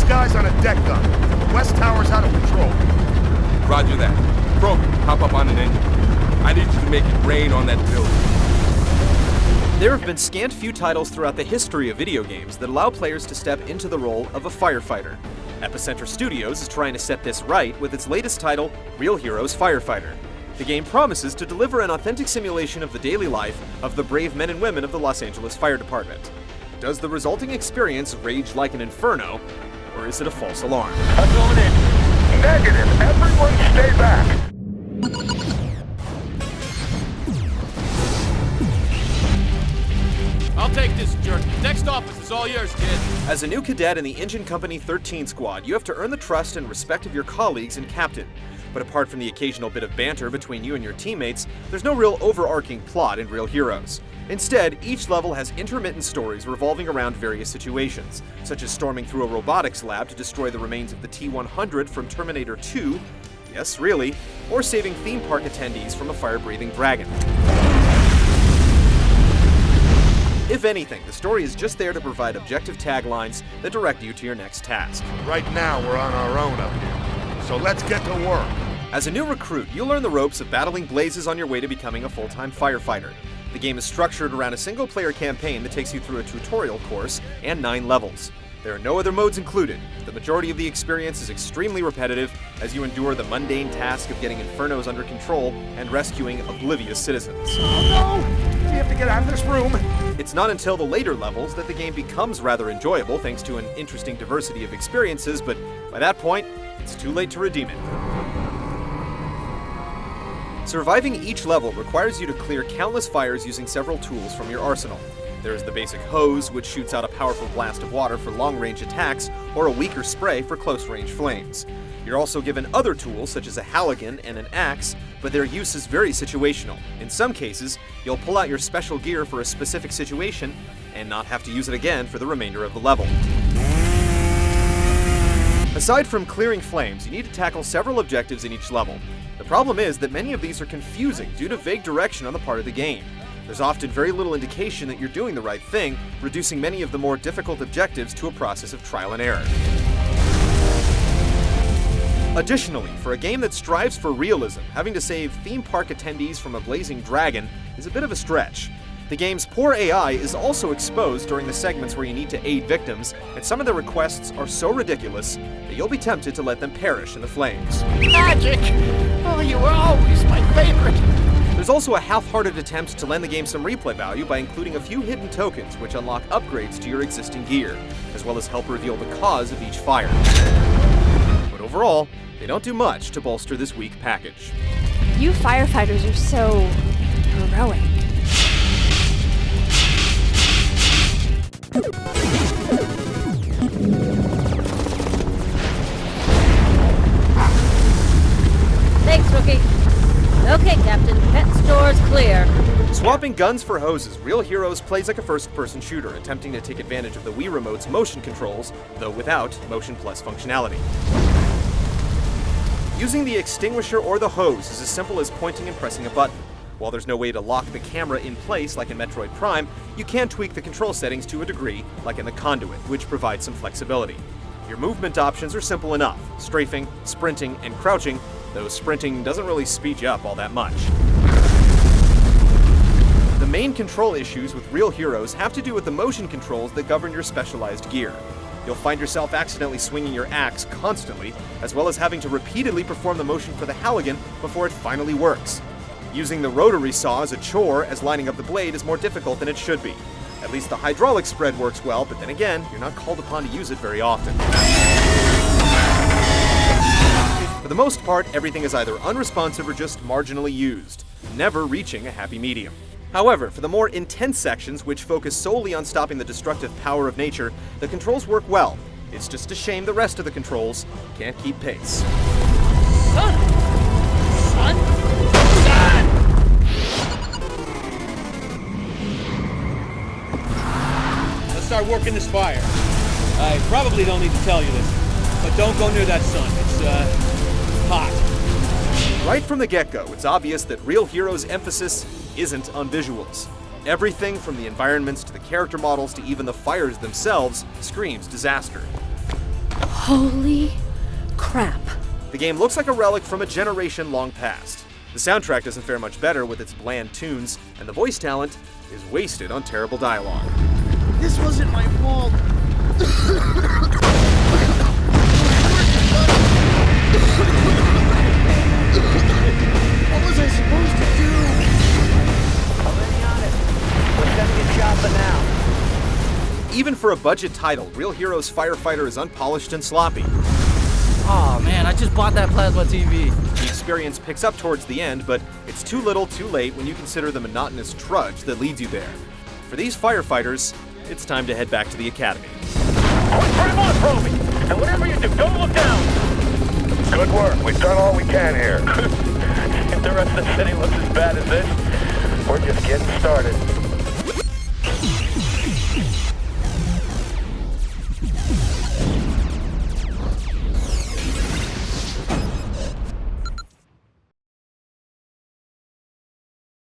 guys on a deck gun. The west tower's out of control. Roger that. Kroger, hop up on an engine. I need you to make it rain on that building. There have been scant few titles throughout the history of video games that allow players to step into the role of a firefighter. Epicenter Studios is trying to set this right with its latest title, Real Heroes Firefighter. The game promises to deliver an authentic simulation of the daily life of the brave men and women of the Los Angeles Fire Department. Does the resulting experience rage like an inferno, or is it a false alarm? I'm going in. Negative. Everyone stay back. I'll take this, jerk. Next office is all yours, kid. As a new cadet in the Engine Company 13 squad, you have to earn the trust and respect of your colleagues and captain. But apart from the occasional bit of banter between you and your teammates, there's no real overarching plot in Real Heroes. Instead, each level has intermittent stories revolving around various situations, such as storming through a robotics lab to destroy the remains of the T-100 from Terminator 2, yes, really, or saving theme park attendees from a fire-breathing dragon. If anything, the story is just there to provide objective taglines that direct you to your next task. Right now, we're on our own up here. So let's get to work. As a new recruit, you'll learn the ropes of battling blazes on your way to becoming a full-time firefighter. The game is structured around a single-player campaign that takes you through a tutorial course and 9 levels. There are no other modes included. The majority of the experience is extremely repetitive as you endure the mundane task of getting infernos under control and rescuing oblivious citizens. Oh no! We have to get out of this room. It's not until the later levels that the game becomes rather enjoyable thanks to an interesting diversity of experiences, but by that point, it's too late to redeem it. Surviving each level requires you to clear countless fires using several tools from your arsenal. There is the basic hose, which shoots out a powerful blast of water for long-range attacks, or a weaker spray for close-range flames. You're also given other tools, such as a halligan and an axe, but their use is very situational. In some cases, you'll pull out your special gear for a specific situation, and not have to use it again for the remainder of the level. Aside from clearing flames, you need to tackle several objectives in each level. The problem is that many of these are confusing due to vague direction on the part of the game. There's often very little indication that you're doing the right thing, reducing many of the more difficult objectives to a process of trial and error. Additionally, for a game that strives for realism, having to save theme park attendees from a blazing dragon is a bit of a stretch. The game's poor AI is also exposed during the segments where you need to aid victims, and some of the requests are so ridiculous that you'll be tempted to let them perish in the flames. Magic! Oh, you were always my favorite! There's also a half-hearted attempt to lend the game some replay value by including a few hidden tokens which unlock upgrades to your existing gear, as well as help reveal the cause of each fire. But overall, they don't do much to bolster this weak package. You firefighters are so heroic. Thanks, Rookie. Okay, Captain, pet store's clear. Swapping guns for hoses, Real Heroes plays like a first-person shooter, attempting to take advantage of the Wii Remote's motion controls, though without Motion Plus functionality. Using the extinguisher or the hose is as simple as pointing and pressing a button. While there's no way to lock the camera in place like in Metroid Prime, you can tweak the control settings to a degree, like in the Conduit, which provides some flexibility. Your movement options are simple enough: strafing, sprinting, and crouching, though sprinting doesn't really speed you up all that much. The main control issues with Real Heroes have to do with the motion controls that govern your specialized gear. You'll find yourself accidentally swinging your axe constantly, as well as having to repeatedly perform the motion for the Halligan before it finally works. Using the rotary saw as a chore, as lining up the blade is more difficult than it should be. At least the hydraulic spread works well, but then again, you're not called upon to use it very often. For the most part, everything is either unresponsive or just marginally used, never reaching a happy medium. However, for the more intense sections, which focus solely on stopping the destructive power of nature, the controls work well. It's just a shame the rest of the controls can't keep pace. Let's start working this fire. I probably don't need to tell you this, but don't go near that sun. It's, hot. Right from the get-go, it's obvious that Real Heroes' emphasis isn't on visuals. Everything from the environments to the character models to even the fires themselves screams disaster. Holy crap. The game looks like a relic from a generation long past. The soundtrack doesn't fare much better with its bland tunes, and the voice talent is wasted on terrible dialogue. This wasn't my fault. What was I supposed to do? Already on it. We're gonna get chopping now. Even for a budget title, Real Heroes Firefighter is unpolished and sloppy. Oh man, I just bought that plasma TV. The experience picks up towards the end, but it's too little too late when you consider the monotonous trudge that leads you there. For these firefighters, it's time to head back to the academy. Put him on, Proby! And whatever you do, don't look down! Good work. We've done all we can here. If the rest of the city looks as bad as this, we're just getting started.